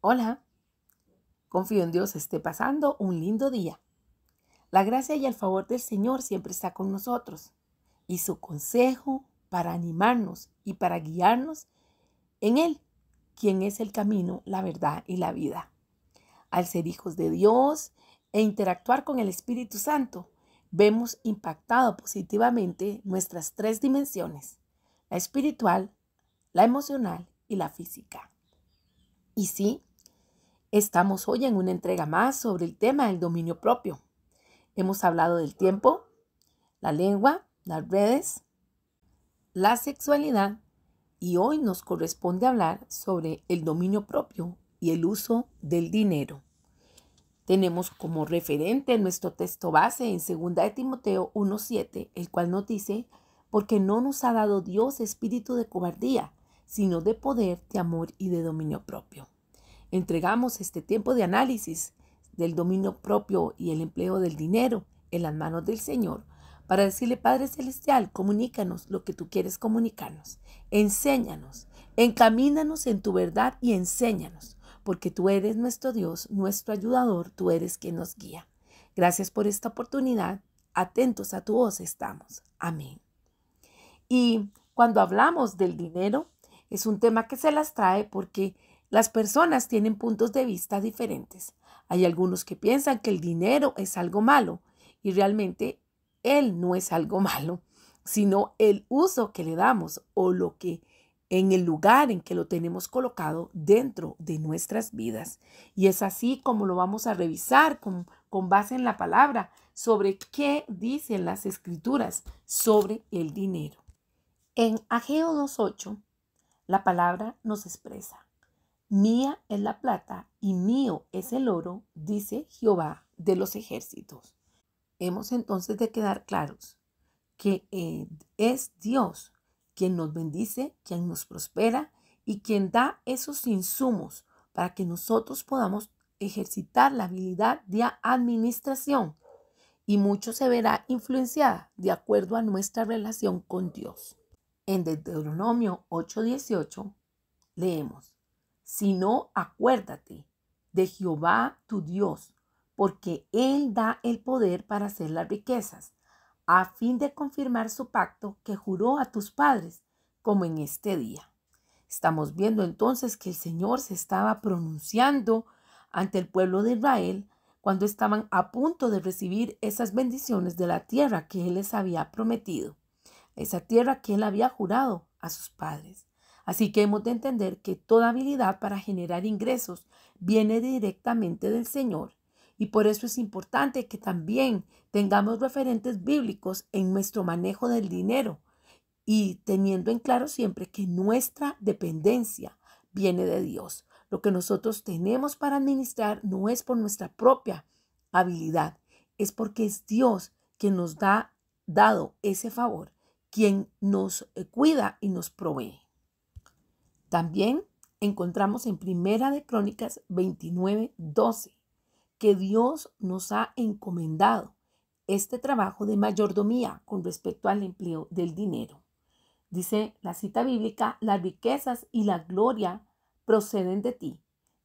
Hola, confío en Dios esté pasando un lindo día. La gracia y el favor del Señor siempre está con nosotros y su consejo para animarnos y para guiarnos en Él, quien es el camino, la verdad y la vida. Al ser hijos de Dios e interactuar con el Espíritu Santo, vemos impactado positivamente nuestras tres dimensiones, la espiritual, la emocional y la física. Y sí, estamos hoy en una entrega más sobre el tema del dominio propio. Hemos hablado del tiempo, la lengua, las redes, la sexualidad y hoy nos corresponde hablar sobre el dominio propio y el uso del dinero. Tenemos como referente nuestro texto base en 2 de Timoteo 1:7, el cual nos dice, porque no nos ha dado Dios espíritu de cobardía, sino de poder, de amor y de dominio propio. Entregamos este tiempo de análisis del dominio propio y el empleo del dinero en las manos del Señor para decirle, Padre Celestial, comunícanos lo que tú quieres comunicarnos. Enséñanos, encamínanos en tu verdad y enséñanos, porque tú eres nuestro Dios, nuestro ayudador, tú eres quien nos guía. Gracias por esta oportunidad. Atentos a tu voz estamos. Amén. Y cuando hablamos del dinero, es un tema que se las trae porque las personas tienen puntos de vista diferentes. Hay algunos que piensan que el dinero es algo malo y realmente él no es algo malo, sino el uso que le damos o lo que en el lugar en que lo tenemos colocado dentro de nuestras vidas. Y es así como lo vamos a revisar con base en la palabra sobre qué dicen las escrituras sobre el dinero. En Ageo 2:8, la palabra nos expresa, mía es la plata y mío es el oro, dice Jehová de los ejércitos. Hemos entonces de quedar claros que es Dios quien nos bendice, quien nos prospera y quien da esos insumos para que nosotros podamos ejercitar la habilidad de administración y mucho se verá influenciada de acuerdo a nuestra relación con Dios. En Deuteronomio 8:18 leemos, si no, acuérdate de Jehová tu Dios, porque Él da el poder para hacer las riquezas, a fin de confirmar su pacto que juró a tus padres, como en este día. Estamos viendo entonces que el Señor se estaba pronunciando ante el pueblo de Israel cuando estaban a punto de recibir esas bendiciones de la tierra que Él les había prometido, esa tierra que Él había jurado a sus padres. Así que hemos de entender que toda habilidad para generar ingresos viene directamente del Señor. Y por eso es importante que también tengamos referentes bíblicos en nuestro manejo del dinero y teniendo en claro siempre que nuestra dependencia viene de Dios. Lo que nosotros tenemos para administrar no es por nuestra propia habilidad, es porque es Dios quien nos ha dado ese favor, quien nos cuida y nos provee. También encontramos en Primera de Crónicas 29:12 que Dios nos ha encomendado este trabajo de mayordomía con respecto al empleo del dinero. Dice la cita bíblica, las riquezas y la gloria proceden de ti,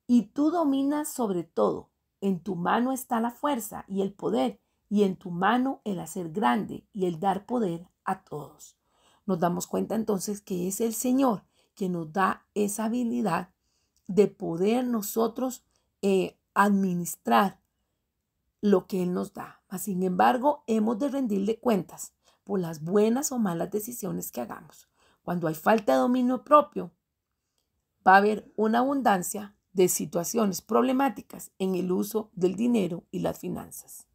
y tú dominas sobre todo. En tu mano está la fuerza y el poder, y en tu mano el hacer grande y el dar poder a todos. Nos damos cuenta entonces que es el Señor que nos da esa habilidad de poder nosotros administrar lo que Él nos da. Sin embargo, hemos de rendirle cuentas por las buenas o malas decisiones que hagamos. Cuando hay falta de dominio propio, va a haber una abundancia de situaciones problemáticas en el uso del dinero y las finanzas.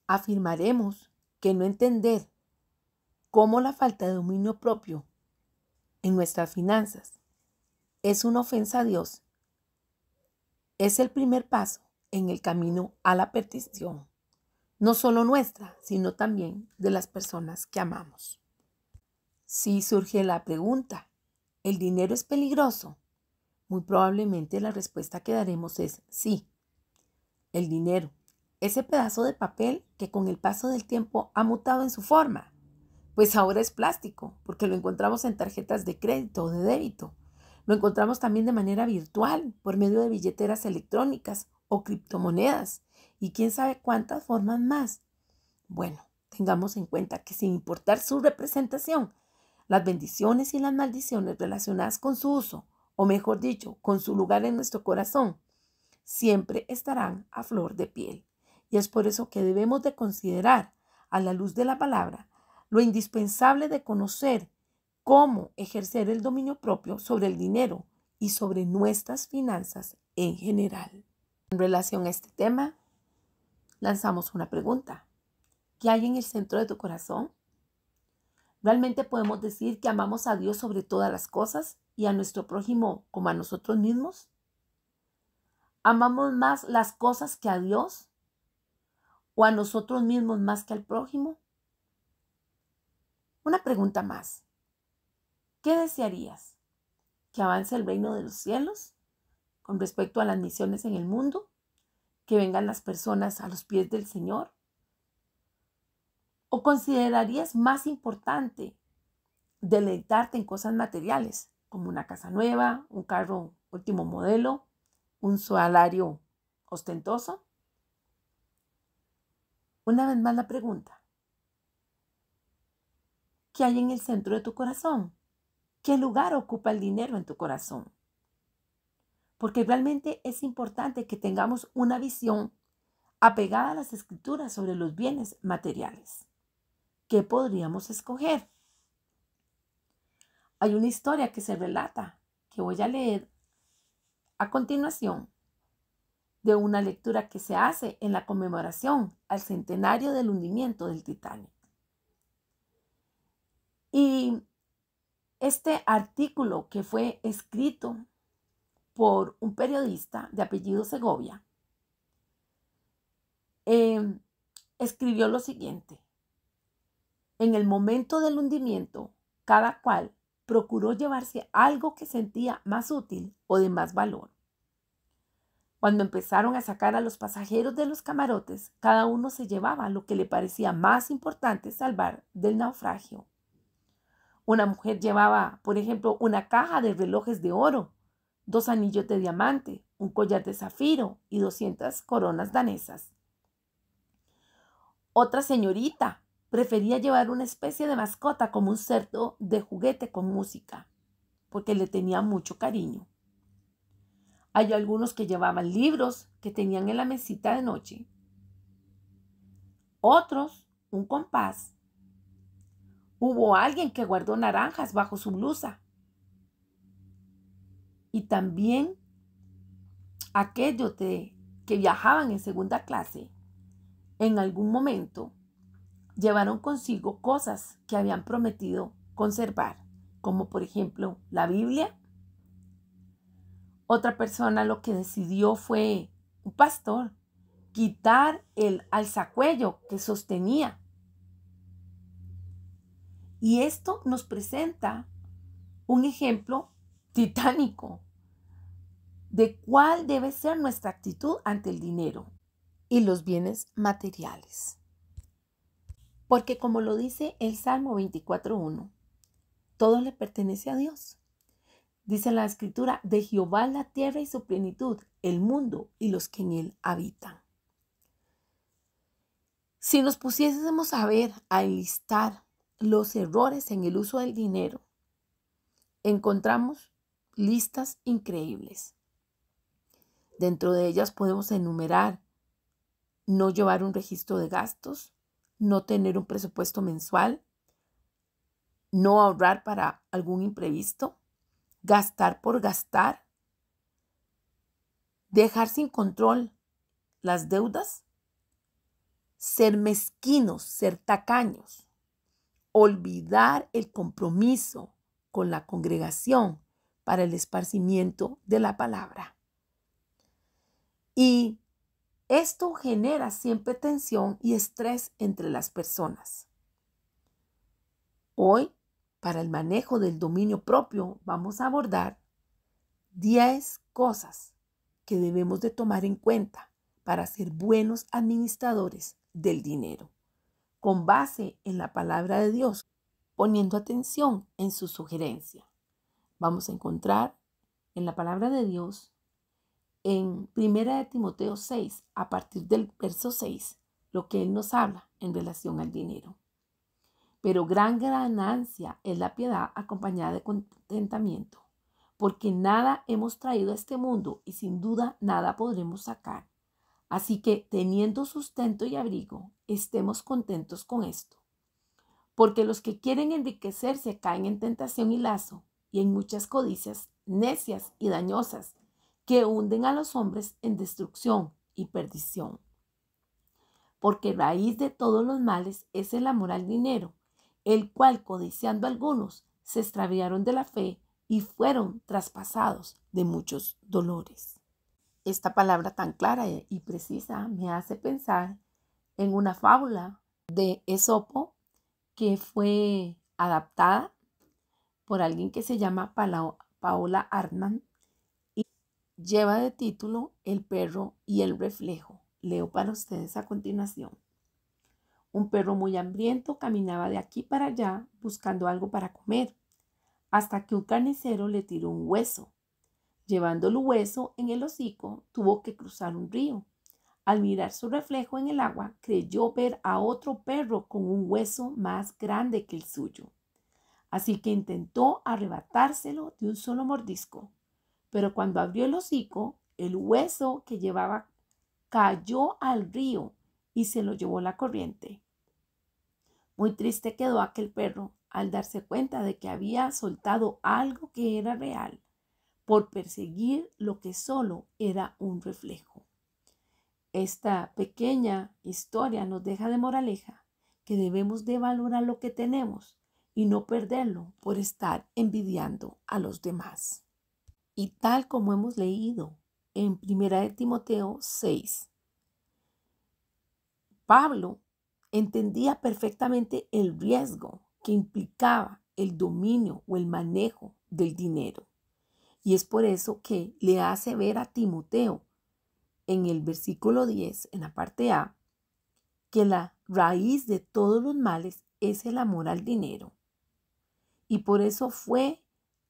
Afirmaremos que no entender cómo la falta de dominio propio en nuestras finanzas es una ofensa a Dios es el primer paso en el camino a la perdición, no solo nuestra, sino también de las personas que amamos. Si surge la pregunta, ¿el dinero es peligroso? Muy probablemente la respuesta que daremos es sí. El dinero, ese pedazo de papel que con el paso del tiempo ha mutado en su forma, pues ahora es plástico, porque lo encontramos en tarjetas de crédito o de débito. Lo encontramos también de manera virtual, por medio de billeteras electrónicas o criptomonedas y quién sabe cuántas formas más. Bueno, tengamos en cuenta que sin importar su representación, las bendiciones y las maldiciones relacionadas con su uso, o mejor dicho, con su lugar en nuestro corazón, siempre estarán a flor de piel. Y es por eso que debemos de considerar, a la luz de la palabra, lo indispensable de conocer cómo ejercer el dominio propio sobre el dinero y sobre nuestras finanzas en general. En relación a este tema, lanzamos una pregunta. ¿Qué hay en el centro de tu corazón? ¿Realmente podemos decir que amamos a Dios sobre todas las cosas y a nuestro prójimo como a nosotros mismos? ¿Amamos más las cosas que a Dios o a nosotros mismos más que al prójimo? Una pregunta más. ¿Qué desearías? ¿Que avance el reino de los cielos con respecto a las misiones en el mundo? ¿Que vengan las personas a los pies del Señor? ¿O considerarías más importante deleitarte en cosas materiales, como una casa nueva, un carro último modelo, un salario ostentoso? Una vez más la pregunta. ¿Qué hay en el centro de tu corazón? ¿Qué lugar ocupa el dinero en tu corazón? Porque realmente es importante que tengamos una visión apegada a las escrituras sobre los bienes materiales. ¿Qué podríamos escoger? Hay una historia que se relata, que voy a leer a continuación, de una lectura que se hace en la conmemoración al centenario del hundimiento del Titanic. Y este artículo, que fue escrito por un periodista de apellido Segovia, escribió lo siguiente. En el momento del hundimiento, cada cual procuró llevarse algo que sentía más útil o de más valor. Cuando empezaron a sacar a los pasajeros de los camarotes, cada uno se llevaba lo que le parecía más importante salvar del naufragio. Una mujer llevaba, por ejemplo, una caja de relojes de oro, 2 anillos de diamante, un collar de zafiro y 200 coronas danesas. Otra señorita prefería llevar una especie de mascota como un cerdo de juguete con música, porque le tenía mucho cariño. Hay algunos que llevaban libros que tenían en la mesita de noche. Otros, un compás. Hubo alguien que guardó naranjas bajo su blusa. Y también aquellos que viajaban en segunda clase, en algún momento llevaron consigo cosas que habían prometido conservar, como por ejemplo la Biblia. Otra persona lo que decidió fue, un pastor, quitar el alzacuello que sostenía. Y esto nos presenta un ejemplo titánico de cuál debe ser nuestra actitud ante el dinero y los bienes materiales. Porque como lo dice el Salmo 24:1, todo le pertenece a Dios. Dice la escritura, de Jehová la tierra y su plenitud, el mundo y los que en él habitan. Si nos pusiésemos a ver, a enlistar los errores en el uso del dinero, encontramos listas increíbles. Dentro de ellas podemos enumerar no llevar un registro de gastos, no tener un presupuesto mensual, no ahorrar para algún imprevisto, gastar por gastar, dejar sin control las deudas, ser mezquinos, ser tacaños, olvidar el compromiso con la congregación para el esparcimiento de la palabra. Y esto genera siempre tensión y estrés entre las personas. Hoy, para el manejo del dominio propio, vamos a abordar 10 cosas que debemos de tomar en cuenta para ser buenos administradores del dinero, con base en la palabra de Dios, poniendo atención en su sugerencia. Vamos a encontrar en la palabra de Dios, en 1 Timoteo 6, a partir del verso 6, lo que Él nos habla en relación al dinero. Pero gran ganancia es la piedad acompañada de contentamiento, porque nada hemos traído a este mundo y sin duda nada podremos sacar. Así que, teniendo sustento y abrigo, estemos contentos con esto. Porque los que quieren enriquecerse caen en tentación y lazo, y en muchas codicias necias y dañosas, que hunden a los hombres en destrucción y perdición. Porque raíz de todos los males es el amor al dinero, el cual, codiciando algunos, se extraviaron de la fe y fueron traspasados de muchos dolores. Esta palabra tan clara y precisa me hace pensar en una fábula de Esopo que fue adaptada por alguien que se llama Paola Artman y lleva de título El perro y el reflejo. Leo para ustedes a continuación. Un perro muy hambriento caminaba de aquí para allá buscando algo para comer, hasta que un carnicero le tiró un hueso. Llevando el hueso en el hocico, tuvo que cruzar un río. Al mirar su reflejo en el agua, creyó ver a otro perro con un hueso más grande que el suyo. Así que intentó arrebatárselo de un solo mordisco. Pero cuando abrió el hocico, el hueso que llevaba cayó al río y se lo llevó la corriente. Muy triste quedó aquel perro al darse cuenta de que había soltado algo que era real por perseguir lo que solo era un reflejo. Esta pequeña historia nos deja de moraleja que debemos de valorar lo que tenemos y no perderlo por estar envidiando a los demás. Y tal como hemos leído en 1 Timoteo 6, Pablo entendía perfectamente el riesgo que implicaba el dominio o el manejo del dinero. Y es por eso que le hace ver a Timoteo en el versículo 10, en la parte A, que la raíz de todos los males es el amor al dinero. Y por eso fue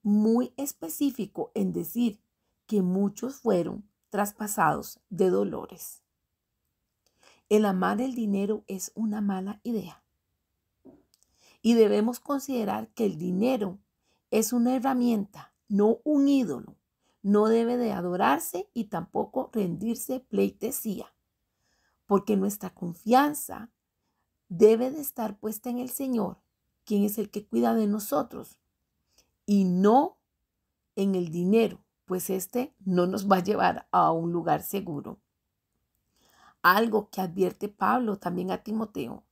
muy específico en decir que muchos fueron traspasados de dolores. El amar el dinero es una mala idea. Y debemos considerar que el dinero es una herramienta, no un ídolo. No debe de adorarse y tampoco rendirse pleitesía, porque nuestra confianza debe de estar puesta en el Señor, quien es el que cuida de nosotros, y no en el dinero, pues este no nos va a llevar a un lugar seguro. Algo que advierte Pablo también a Timoteo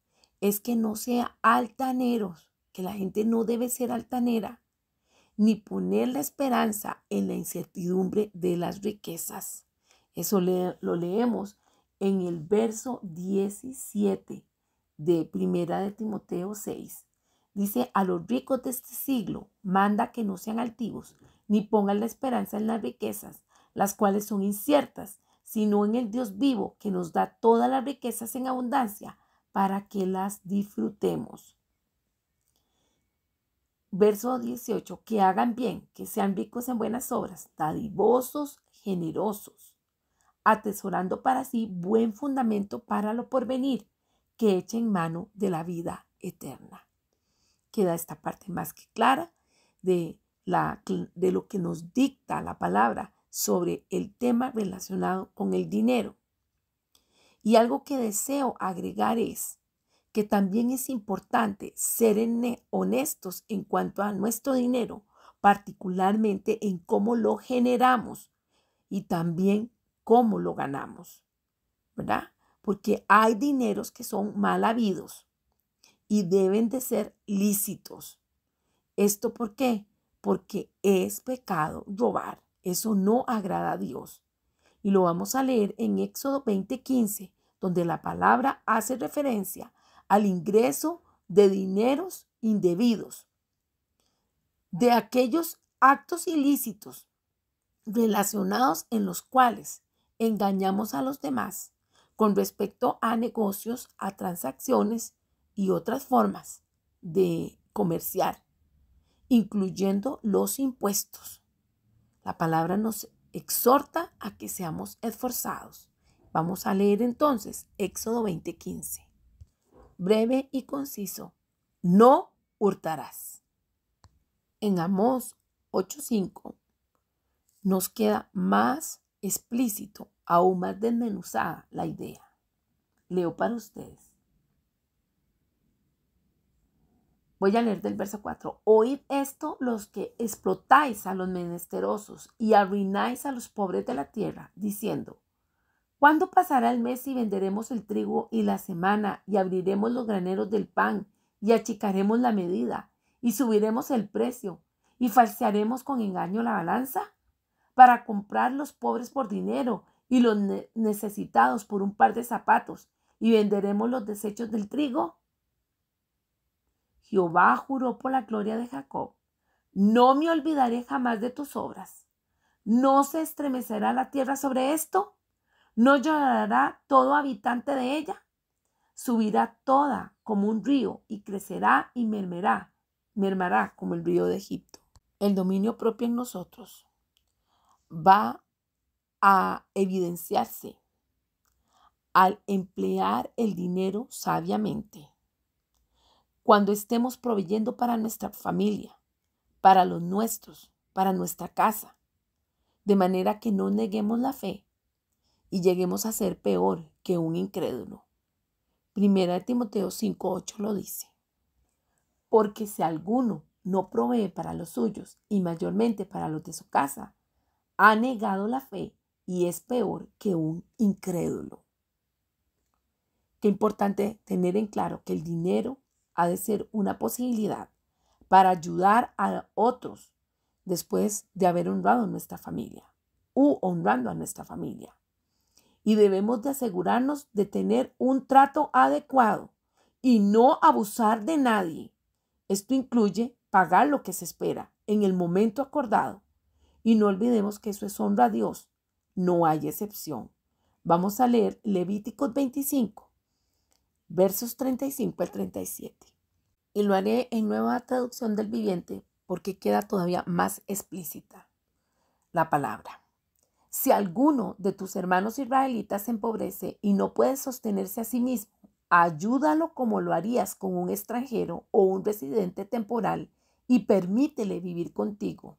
es que no sea altaneros, que la gente no debe ser altanera, ni poner la esperanza en la incertidumbre de las riquezas. Eso lo leemos en el verso 17 de 1 Timoteo 6. Dice: a los ricos de este siglo manda que no sean altivos, ni pongan la esperanza en las riquezas, las cuales son inciertas, sino en el Dios vivo, que nos da todas las riquezas en abundancia para que las disfrutemos. Verso 18, que hagan bien, que sean ricos en buenas obras, dadivosos, generosos, atesorando para sí buen fundamento para lo porvenir, que echen mano de la vida eterna. Queda esta parte más que clara de lo que nos dicta la palabra sobre el tema relacionado con el dinero. Y algo que deseo agregar es que también es importante ser honestos en cuanto a nuestro dinero, particularmente en cómo lo generamos y también cómo lo ganamos, ¿verdad? Porque hay dineros que son mal habidos y deben de ser lícitos. ¿Esto por qué? Porque es pecado robar. Eso no agrada a Dios. Y lo vamos a leer en Éxodo 20:15, donde la palabra hace referencia al ingreso de dineros indebidos, de aquellos actos ilícitos relacionados en los cuales engañamos a los demás con respecto a negocios, a transacciones y otras formas de comerciar, incluyendo los impuestos. La palabra nos exhorta a que seamos esforzados. Vamos a leer entonces Éxodo 20:15. Breve y conciso. No hurtarás. En Amós 8:5 nos queda más explícito, aún más desmenuzada la idea. Leo para ustedes. Voy a leer del verso 4. Oíd esto los que explotáis a los menesterosos y arruináis a los pobres de la tierra, diciendo: ¿cuándo pasará el mes y venderemos el trigo y la semana y abriremos los graneros del pan y achicaremos la medida y subiremos el precio y falsearemos con engaño la balanza para comprar los pobres por dinero y los necesitados por un par de zapatos y venderemos los desechos del trigo? Jehová juró por la gloria de Jacob: no me olvidaré jamás de tus obras. ¿No se estremecerá la tierra sobre esto? ¿No llorará todo habitante de ella? Subirá toda como un río y crecerá y mermará como el río de Egipto. El dominio propio en nosotros va a evidenciarse al emplear el dinero sabiamente. Cuando estemos proveyendo para nuestra familia, para los nuestros, para nuestra casa, de manera que no neguemos la fe y lleguemos a ser peor que un incrédulo. Primera de Timoteo 5:8 lo dice. Porque si alguno no provee para los suyos y mayormente para los de su casa, ha negado la fe y es peor que un incrédulo. Qué importante tener en claro que el dinero ha de ser una posibilidad para ayudar a otros después de haber honrado a nuestra familia u honrando a nuestra familia. Y debemos de asegurarnos de tener un trato adecuado y no abusar de nadie. Esto incluye pagar lo que se espera en el momento acordado. Y no olvidemos que eso es honra a Dios. No hay excepción. Vamos a leer Levíticos 25, versos 35 al 37. Y lo haré en Nueva Traducción del Viviente porque queda todavía más explícita la palabra. Si alguno de tus hermanos israelitas se empobrece y no puede sostenerse a sí mismo, ayúdalo como lo harías con un extranjero o un residente temporal y permítele vivir contigo.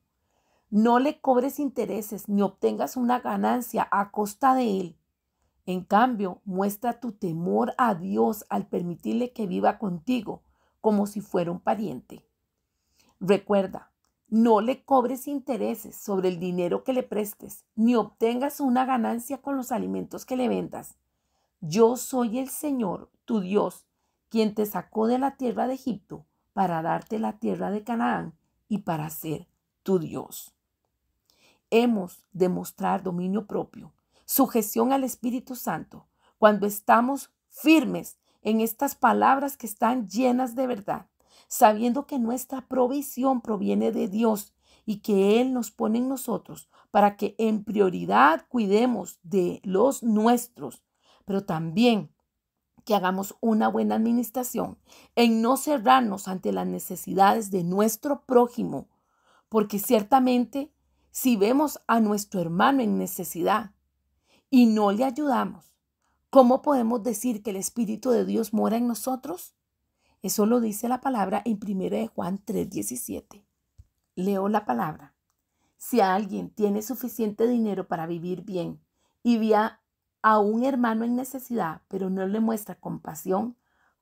No le cobres intereses ni obtengas una ganancia a costa de él. En cambio, muestra tu temor a Dios al permitirle que viva contigo como si fuera un pariente. Recuerda, no le cobres intereses sobre el dinero que le prestes, ni obtengas una ganancia con los alimentos que le vendas. Yo soy el Señor, tu Dios, quien te sacó de la tierra de Egipto para darte la tierra de Canaán y para ser tu Dios. Hemos de mostrar dominio propio, sujeción al Espíritu Santo, cuando estamos firmes en estas palabras que están llenas de verdad, sabiendo que nuestra provisión proviene de Dios y que Él nos pone en nosotros para que en prioridad cuidemos de los nuestros, pero también que hagamos una buena administración en no cerrarnos ante las necesidades de nuestro prójimo, porque ciertamente si vemos a nuestro hermano en necesidad y no le ayudamos, ¿cómo podemos decir que el Espíritu de Dios mora en nosotros? Eso lo dice la palabra en 1 Juan 3:17. Leo la palabra. Si alguien tiene suficiente dinero para vivir bien y ve a un hermano en necesidad, pero no le muestra compasión,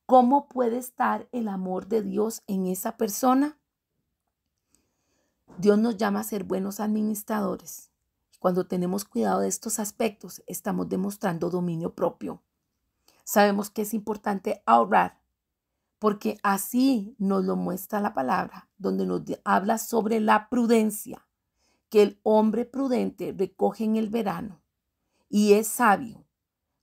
¿cómo puede estar el amor de Dios en esa persona? Dios nos llama a ser buenos administradores. Cuando tenemos cuidado de estos aspectos, estamos demostrando dominio propio. Sabemos que es importante ahorrar, porque así nos lo muestra la palabra, donde nos habla sobre la prudencia, que el hombre prudente recoge en el verano y es sabio,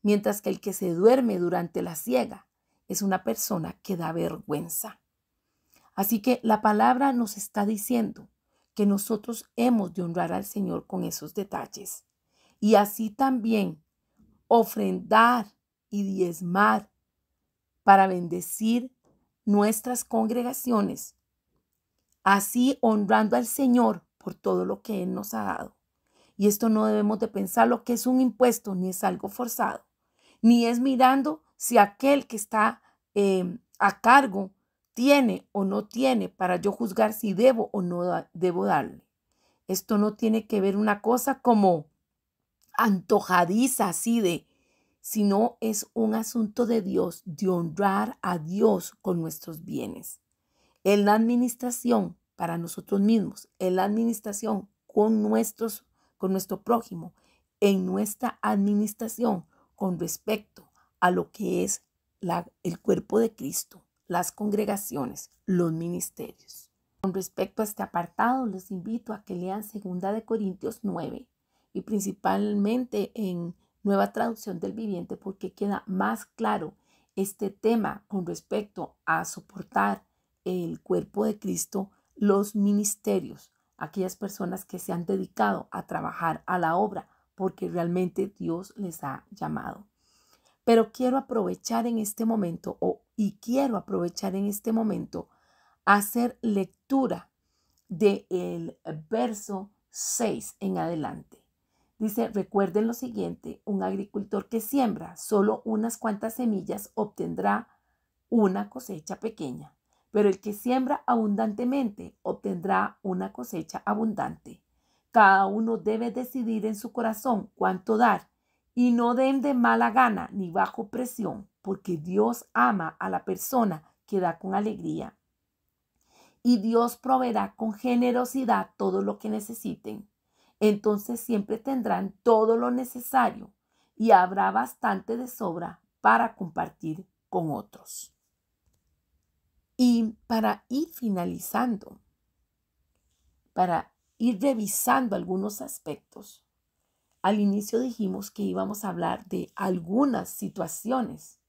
mientras que el que se duerme durante la siega es una persona que da vergüenza. Así que la palabra nos está diciendo que nosotros hemos de honrar al Señor con esos detalles y así también ofrendar y diezmar para bendecir nuestras congregaciones, así honrando al Señor por todo lo que Él nos ha dado. Y esto no debemos de pensar lo que es un impuesto, ni es algo forzado, ni es mirando si aquel que está a cargo tiene o no tiene para yo juzgar si debo o no debo darle. Esto no tiene que ver una cosa como antojadiza así de, sino es un asunto de Dios, de honrar a Dios con nuestros bienes. En la administración para nosotros mismos, en la administración con nuestro prójimo, en nuestra administración con respecto a lo que es el cuerpo de Cristo, las congregaciones, los ministerios. Con respecto a este apartado, les invito a que lean 2 Corintios 9 y principalmente en Nueva Traducción del Viviente, porque queda más claro este tema con respecto a soportar el cuerpo de Cristo, los ministerios, aquellas personas que se han dedicado a trabajar a la obra porque realmente Dios les ha llamado. Pero quiero aprovechar en este momento hacer lectura del verso 6 en adelante. Dice, recuerden lo siguiente, un agricultor que siembra solo unas cuantas semillas obtendrá una cosecha pequeña, pero el que siembra abundantemente obtendrá una cosecha abundante. Cada uno debe decidir en su corazón cuánto dar y no den de mala gana ni bajo presión, porque Dios ama a la persona que da con alegría. Y Dios proveerá con generosidad todo lo que necesiten. Entonces siempre tendrán todo lo necesario y habrá bastante de sobra para compartir con otros. Y para ir finalizando, para ir revisando algunos aspectos, al inicio dijimos que íbamos a hablar de algunas situaciones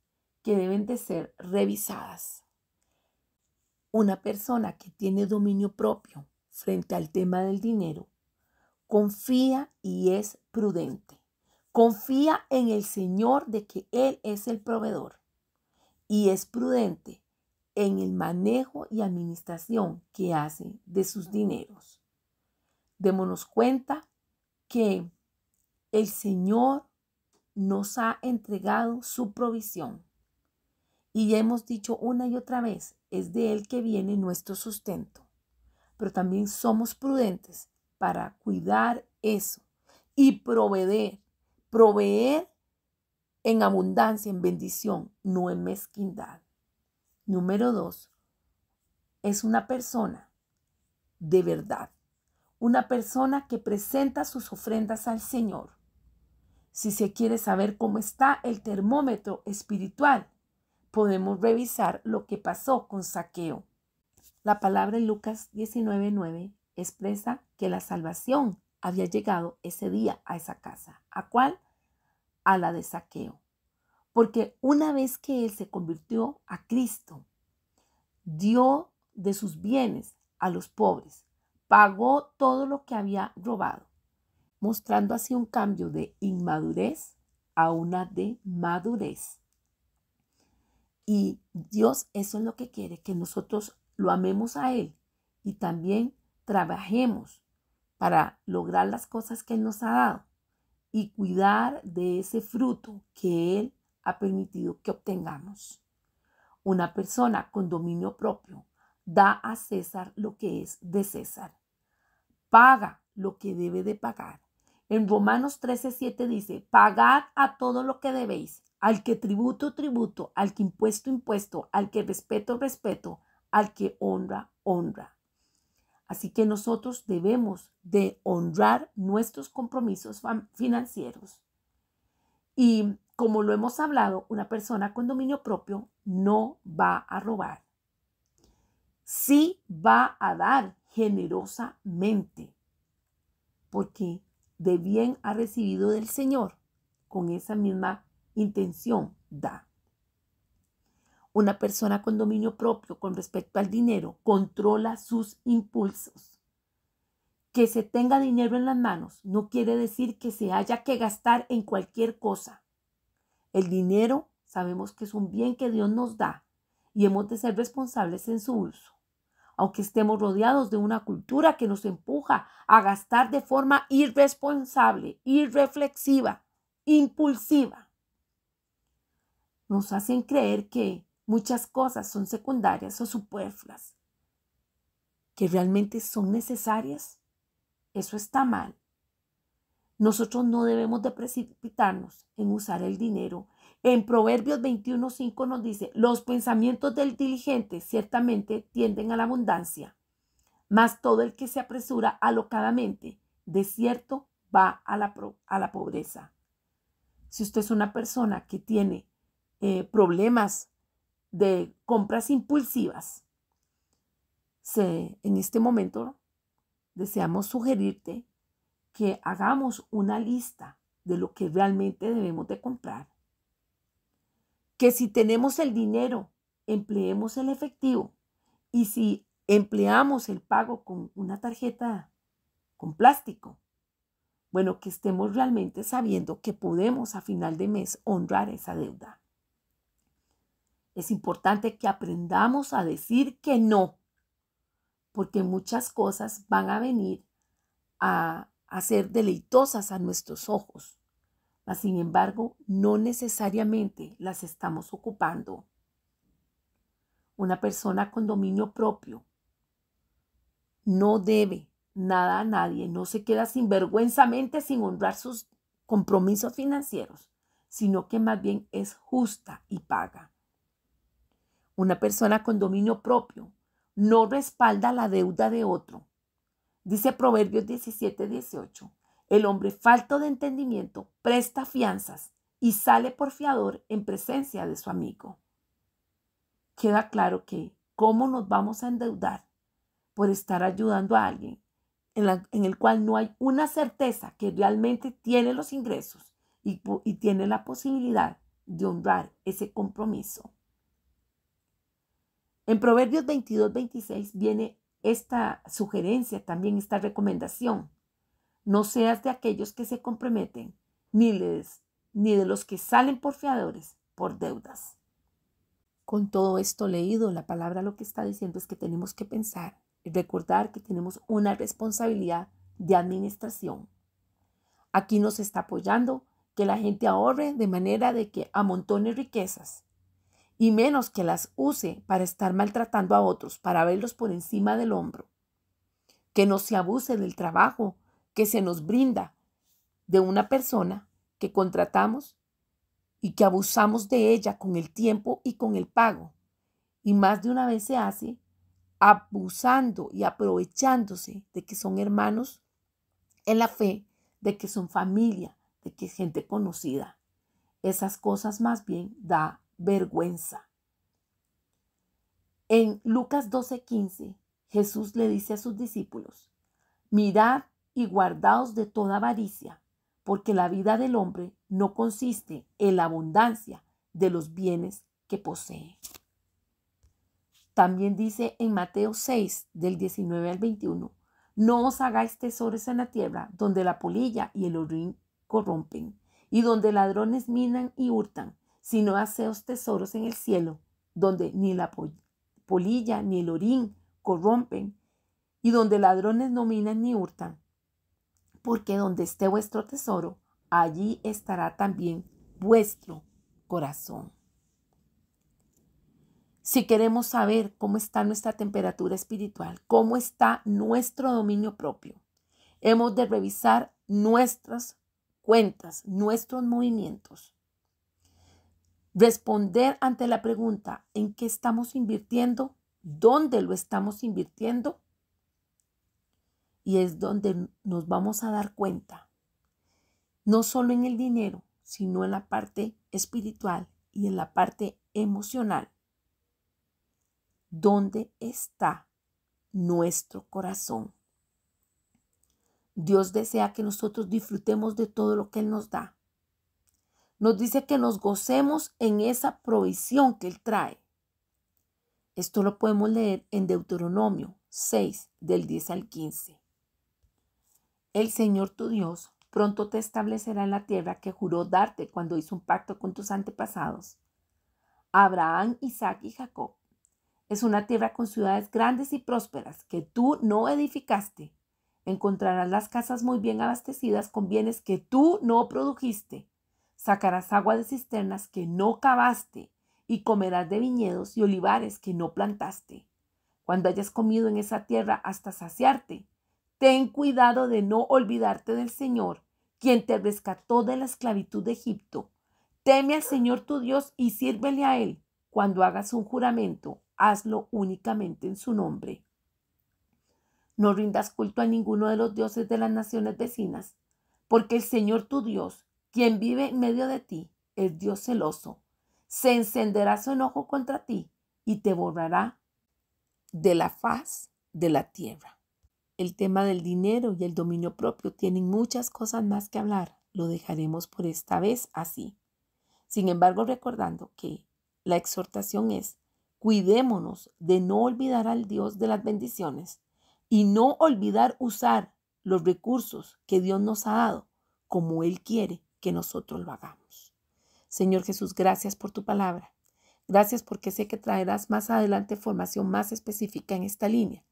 que deben de ser revisadas. Una persona que tiene dominio propio frente al tema del dinero confía y es prudente. Confía en el Señor de que Él es el proveedor y es prudente en el manejo y administración que hace de sus dineros. Démonos cuenta que el Señor nos ha entregado su provisión y ya hemos dicho una y otra vez, es de Él que viene nuestro sustento, pero también somos prudentes para cuidar eso y proveer en abundancia, en bendición, no en mezquindad. Número 2, es una persona de verdad, una persona que presenta sus ofrendas al Señor. Si se quiere saber cómo está el termómetro espiritual, podemos revisar lo que pasó con Zaqueo. La palabra en Lucas 19:9 expresa que la salvación había llegado ese día a esa casa. ¿A cuál? A la de Zaqueo. Porque una vez que él se convirtió a Cristo, dio de sus bienes a los pobres, pagó todo lo que había robado, mostrando así un cambio de inmadurez a una de madurez. Y Dios eso es lo que quiere, que nosotros lo amemos a Él y también trabajemos para lograr las cosas que Él nos ha dado y cuidar de ese fruto que Él ha permitido que obtengamos. Una persona con dominio propio da a César lo que es de César. Paga lo que debe de pagar. En Romanos 13:7 dice, pagad a todo lo que debéis, al que tributo, tributo, al que impuesto, impuesto, al que respeto, respeto, al que honra, honra. Así que nosotros debemos de honrar nuestros compromisos financieros. Y como lo hemos hablado, una persona con dominio propio no va a robar. Sí va a dar generosamente, porque de bien ha recibido del Señor. Con esa misma intención da. Una persona con dominio propio con respecto al dinero controla sus impulsos. Que se tenga dinero en las manos no quiere decir que se haya que gastar en cualquier cosa. El dinero sabemos que es un bien que Dios nos da y hemos de ser responsables en su uso. aunque estemos rodeados de una cultura que nos empuja a gastar de forma irresponsable, irreflexiva, impulsiva. Nos hacen creer que muchas cosas son secundarias o superfluas, que realmente son necesarias. Eso está mal. Nosotros no debemos de precipitarnos en usar el dinero. En Proverbios 21:5 nos dice, los pensamientos del diligente ciertamente tienden a la abundancia, mas todo el que se apresura alocadamente, de cierto, va a la pobreza. Si usted es una persona que tiene problemas de compras impulsivas, en este momento deseamos sugerirte que hagamos una lista de lo que realmente debemos de comprar. Que si tenemos el dinero, empleemos el efectivo. Y si empleamos el pago con una tarjeta con plástico, bueno, que estemos realmente sabiendo que podemos a final de mes honrar esa deuda. Es importante que aprendamos a decir que no, porque muchas cosas van a venir a ser deleitosas a nuestros ojos, mas sin embargo no necesariamente las estamos ocupando. Una persona con dominio propio no debe nada a nadie, no se queda sinvergüenzamente sin honrar sus compromisos financieros, sino que más bien es justa y paga. Una persona con dominio propio no respalda la deuda de otro. Dice Proverbios 17:18, el hombre falto de entendimiento presta fianzas y sale por fiador en presencia de su amigo. Queda claro que cómo nos vamos a endeudar por estar ayudando a alguien en el cual no hay una certeza que realmente tiene los ingresos y tiene la posibilidad de honrar ese compromiso. En Proverbios 22:26 viene esta sugerencia, también esta recomendación. No seas de aquellos que se comprometen, ni de los que salen por fiadores, por deudas. Con todo esto leído, la palabra lo que está diciendo es que tenemos que pensar y recordar que tenemos una responsabilidad de administración. Aquí nos está apoyando que la gente ahorre de manera de que amontone riquezas y menos que las use para estar maltratando a otros, para verlos por encima del hombro. Que no se abuse del trabajo que se nos brinda de una persona que contratamos y que abusamos de ella con el tiempo y con el pago. Y más de una vez se hace abusando y aprovechándose de que son hermanos en la fe, de que son familia, de que es gente conocida. Esas cosas más bien da vergüenza. En Lucas 12:15, Jesús le dice a sus discípulos, mirad y guardaos de toda avaricia, porque la vida del hombre no consiste en la abundancia de los bienes que posee. También dice en Mateo 6, del 19 al 21, no os hagáis tesoros en la tierra, donde la polilla y el orín corrompen, y donde ladrones minan y hurtan, sino haceos tesoros en el cielo, donde ni la polilla ni el orín corrompen, y donde ladrones no minan ni hurtan. Porque donde esté vuestro tesoro, allí estará también vuestro corazón. Si queremos saber cómo está nuestra temperatura espiritual, cómo está nuestro dominio propio, hemos de revisar nuestras cuentas, nuestros movimientos. Responder ante la pregunta, ¿en qué estamos invirtiendo? ¿Dónde lo estamos invirtiendo? Y es donde nos vamos a dar cuenta, no solo en el dinero, sino en la parte espiritual y en la parte emocional. ¿Dónde está nuestro corazón? Dios desea que nosotros disfrutemos de todo lo que Él nos da. Nos dice que nos gocemos en esa provisión que Él trae. Esto lo podemos leer en Deuteronomio 6, del 10 al 15. El Señor tu Dios pronto te establecerá en la tierra que juró darte cuando hizo un pacto con tus antepasados, Abraham, Isaac y Jacob. Es una tierra con ciudades grandes y prósperas que tú no edificaste. Encontrarás las casas muy bien abastecidas con bienes que tú no produjiste. Sacarás agua de cisternas que no cavaste y comerás de viñedos y olivares que no plantaste. Cuando hayas comido en esa tierra hasta saciarte, ten cuidado de no olvidarte del Señor, quien te rescató de la esclavitud de Egipto. Teme al Señor tu Dios y sírvele a Él. Cuando hagas un juramento, hazlo únicamente en su nombre. No rindas culto a ninguno de los dioses de las naciones vecinas, porque el Señor tu Dios, quien vive en medio de ti, es Dios celoso. Se encenderá su enojo contra ti y te borrará de la faz de la tierra. El tema del dinero y el dominio propio tienen muchas cosas más que hablar. Lo dejaremos por esta vez así. Sin embargo, recordando que la exhortación es: cuidémonos de no olvidar al Dios de las bendiciones y no olvidar usar los recursos que Dios nos ha dado como Él quiere que nosotros lo hagamos. Señor Jesús, gracias por tu palabra. Gracias porque sé que traerás más adelante formación más específica en esta línea,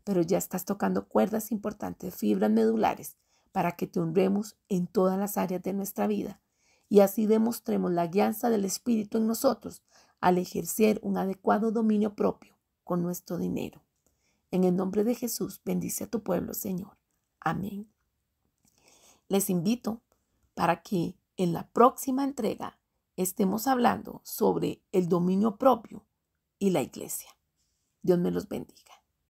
pero ya estás tocando cuerdas importantes, fibras medulares, para que te honremos en todas las áreas de nuestra vida y así demostremos la guianza del Espíritu en nosotros al ejercer un adecuado dominio propio con nuestro dinero. En el nombre de Jesús, bendice a tu pueblo, Señor. Amén. Les invito para que en la próxima entrega estemos hablando sobre el dominio propio y la iglesia. Dios me los bendiga.